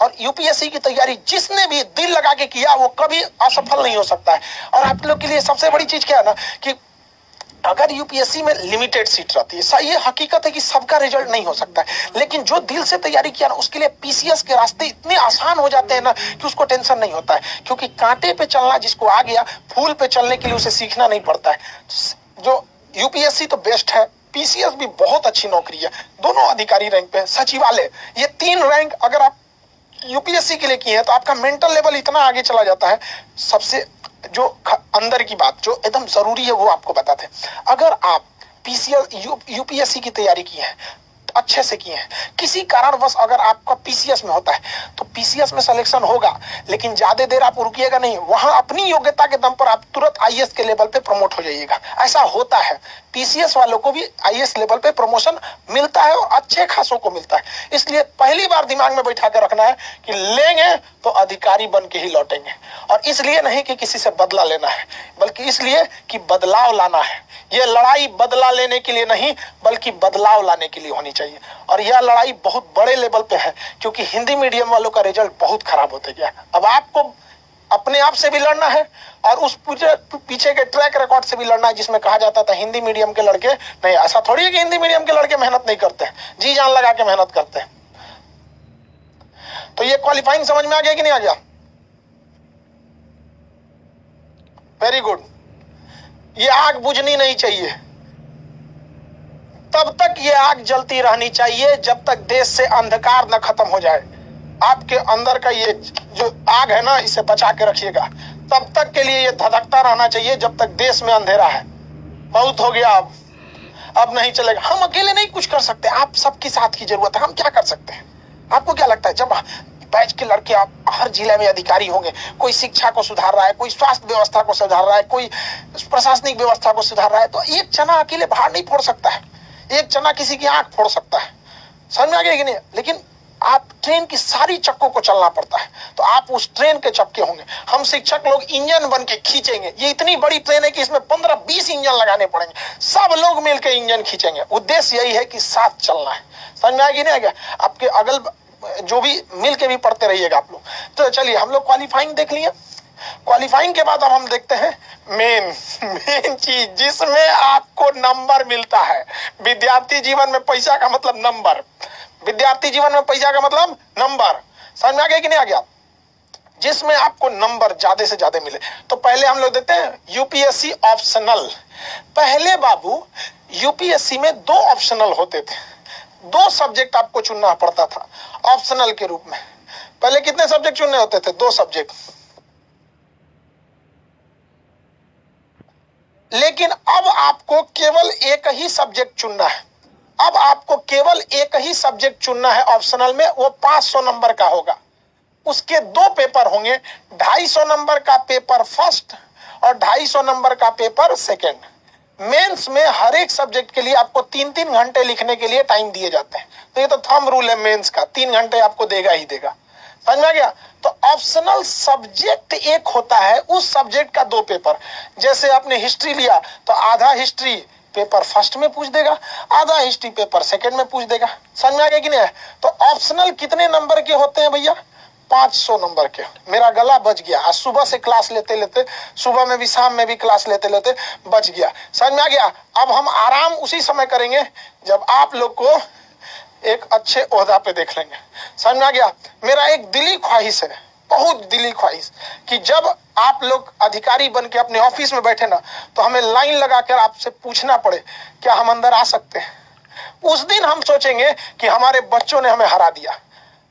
और यूपीएससी की तैयारी जिसने भी दिल लगा के किया वो कभी असफल नहीं हो सकता है। और आप लोग के लिए सबसे बड़ी चीज क्या है ना कि अगर यूपीएससी में लिमिटेड सीट रहती है, ये हकीकत है कि सबका रिजल्ट नहीं हो सकता है, लेकिन जो दिल से तैयारी किया ना उसके लिए पीसीएस के रास्ते इतने आसान हो जाते हैं ना कि उसको टेंशन नहीं होता है, क्योंकि कांटे पे चलना जिसको आ गया, फूल पे चलने के लिए उसे सीखना नहीं पड़ता है। जो यूपीएससी तो बेस्ट है, पीसीएस भी बहुत अच्छी नौकरी है, दोनों अधिकारी रैंक पे, सचिवालय, ये 3 रैंक अगर आप यूपीएससी के लिए किए हैं तो आपका मेंटल लेवल इतना आगे चला जाता है। सबसे जो अंदर की बात जो एकदम जरूरी है वो आपको बताते हैं। अगर आप पीसीएस यूपीएससी की तैयारी की है, अच्छे से किए हैं, किसी कारणवश अगर आपका पीसीएस में होता है तो पीसीएस में सिलेक्शन होगा, लेकिन ज्यादा देर आप रुकिएगा नहीं, वहां अपनी योग्यता के दम पर आप तुरंत आईएएस के लेवल पे प्रमोट हो जाइएगा। ऐसा होता है, पीसीएस वालों को भी आईएएस लेवल पे प्रमोशन मिलता है और अच्छे खासों को मिलता है। इसलिए पहली बार दिमाग में बैठा कर रखना है कि लेंगे तो अधिकारी बन के ही लौटेंगे, और इसलिए नहीं कि किसी से बदला लेना है, बल्कि इसलिए कि बदलाव लाना है। ये लड़ाई बदला लेने के लिए नहीं बल्कि बदलाव लाने के लिए होनी चाहिए, और यह लड़ाई बहुत बड़े लेवल पे है, क्योंकि हिंदी मीडियम वालों का रिजल्ट बहुत खराब होते गया। अब आपको अपने आप से भी लड़ना है और उस पीछे के ट्रैक रिकॉर्ड से भी लड़ना है, जिसमें कहा जाता था हिंदी मीडियम के लड़के नहीं, ऐसा थोड़ी है कि हिंदी मीडियम के लड़के मेहनत नहीं करते हैं, जी जान लगा के मेहनत करते हैं। तो ये क्वालिफाइंग समझ में आ गया कि नहीं आ गया? Very good. ये आग बुझनी नहीं चाहिए, तब तक ये आग जलती रहनी चाहिए जब तक देश से अंधकार न खत्म हो जाए। आपके अंदर का ये जो आग है ना, इसे बचा के रखिएगा, तब तक के लिए ये धधकता रहना चाहिए जब तक देश में अंधेरा है। बहुत हो गया, अब नहीं चलेगा। हम अकेले नहीं कुछ कर सकते, आप सबकी साथ की जरूरत है। हम क्या कर सकते हैं? आपको क्या लगता है जब बैच के लड़के आप हर जिले में अधिकारी होंगे, कोई शिक्षा को सुधार रहा है, कोई स्वास्थ्य व्यवस्था को सुधार रहा है, कोई प्रशासनिक व्यवस्था को सुधार रहा है, तो एक चना अकेले बाहर नहीं फोड़ सकता है, एक चना किसी की आंख फोड़ सकता है। समझ में आ गया कि नहीं? लेकिन आप ट्रेन की सारी चक्कों को चलना पड़ता है, तो आप उस ट्रेन के चक्के होंगे। हम शिक्षक लोग इंजन बन के खींचेंगे। ये इतनी बड़ी ट्रेन है कि इसमें 15-20 इंजन लगाने पड़ेंगे, सब लोग मिलकर इंजन खींचेंगे। उद्देश्य यही है कि साथ चलना है। समझ में आ गया नहीं? आपके अगल जो भी मिल के भी पढ़ते रहिएगा आप लोग। तो चलिए, हम लोग क्वालिफाइंग देख लिए। क्वालिफाइंग के बाद अब हम देखते हैं मेन चीज जिसमें आपको नंबर मिलता है। विद्यार्थी जीवन में पैसा का मतलब नंबर, विद्यार्थी जीवन में पैसा का मतलब नंबर। समझ में आ गया कि नहीं आ गया? जिसमें आपको नंबर ज्यादा से ज्यादा मिले। तो पहले हम लोग देते हैं यूपीएससी ऑप्शनल। पहले बाबू यूपीएससी में 2 ऑप्शनल होते थे, 2 सब्जेक्ट आपको चुनना पड़ता था ऑप्शनल के रूप में। पहले कितने सब्जेक्ट चुनने होते थे? 2 सब्जेक्ट। लेकिन अब आपको केवल एक ही सब्जेक्ट चुनना है। अब आपको केवल एक ही सब्जेक्ट चुनना है ऑप्शनल में, वो 500 नंबर का होगा। उसके 2 पेपर होंगे, 250 नंबर का पेपर फर्स्ट और 250 नंबर का पेपर सेकंड। मेंस में हर एक सब्जेक्ट के लिए आपको 3-3 घंटे लिखने के लिए टाइम दिए जाते हैं। तो ये तो थंब रूल है मेंस का, 3 घंटे आपको देगा ही देगा। समझ में आ गया? तो ऑप्शनल सब्जेक्ट एक होता है, उस सब्जेक्ट का 2 पेपर। जैसे आपने हिस्ट्री लिया तो आधा हिस्ट्री पेपर फर्स्ट में पूछ देगा, आधा हिस्ट्री पेपर सेकंड में पूछ देगा। समझ में आ गया कि नहीं? तो ऑप्शनल कितने नंबर के होते हैं भैया? 500 नंबर के। मेरा गला बच गया, आज सुबह से क्लास लेते लेते, सुबह में भी शाम में भी क्लास लेते लेते बच गया। समझ में आ गया? अब हम आराम उसी समय करेंगे जब आप लोग को एक अच्छे ओहदा पे देख लेंगे। समझ में आ गया? मेरा एक दिली ख्वाहिश है, बहुत दिली ख्वाहिश, कि जब आप लोग अधिकारी बन के अपने ऑफिस में बैठे ना, तो हमें लाइन लगाकर आपसे पूछना पड़े क्या हम अंदर आ सकते हैं। उस दिन हम सोचेंगे कि हमारे बच्चों ने हमें हरा दिया।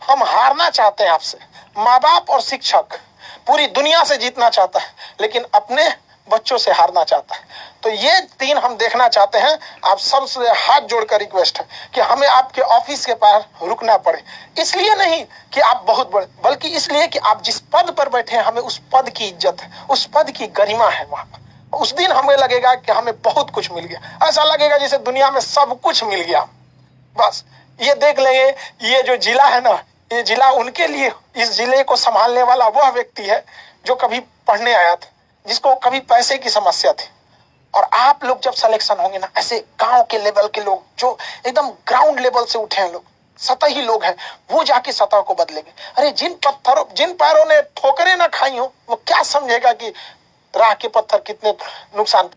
हम हारना चाहते हैं आपसे। माँ बाप और शिक्षक पूरी दुनिया से जीतना चाहता है, लेकिन अपने बच्चों से हारना चाहता है। तो ये 3 हम देखना चाहते हैं। आप सबसे हाथ जोड़कर रिक्वेस्ट है कि हमें आपके ऑफिस के पास रुकना पड़े। इसलिए नहीं कि आप बहुत बड़े, बल्कि इसलिए कि आप जिस पद पर बैठे हैं, हमें उस पद की इज्जत है, उस पद की गरिमा है वहां पर। उस दिन हमें लगेगा कि हमें बहुत कुछ मिल गया। ऐसा लगेगा जैसे दुनिया में सब कुछ मिल गया। बस ये देख लेंगे, ये जो जिला है ना, ये जिला उनके लिए, इस जिले को संभालने वाला वह व्यक्ति है जो कभी पढ़ने आया था, जिसको कभी पैसे की समस्या थी। और आप लोग जब सिलेक्शन होंगे ना, ऐसे गांव के लेवल के लोग जो एकदम ग्राउंड लेवल से उठे हैं लोग, सतही लोग हैं, वो जाके सतह को बदलेंगे। अरे जिन पैरों ने ठोकरें ना खाई हो, वो क्या समझेगा कि राह के पत्थर कितने नुकसान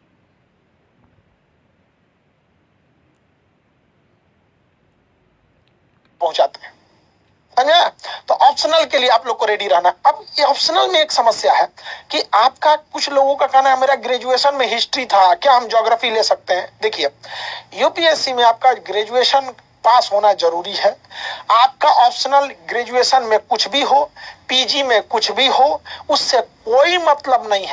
पहुंचाते हैं। समझा? तो ऑप्शनल के लिए आप लोग को रेडी रहना। अब ये ऑप्शनल में एक समस्या है कि आपका, कुछ लोगों का कहना है मेरा ग्रेजुएशन में हिस्ट्री था, क्या हम ज्योग्राफी ले सकते हैं? देखिए, यूपीएससी में आपका ग्रेजुएशन पास होना जरूरी है। आपका ऑप्शनल ग्रेजुएशन में कुछ भी हो, पीजी में कुछ भी हो, उससे कोई मतलब नहीं है।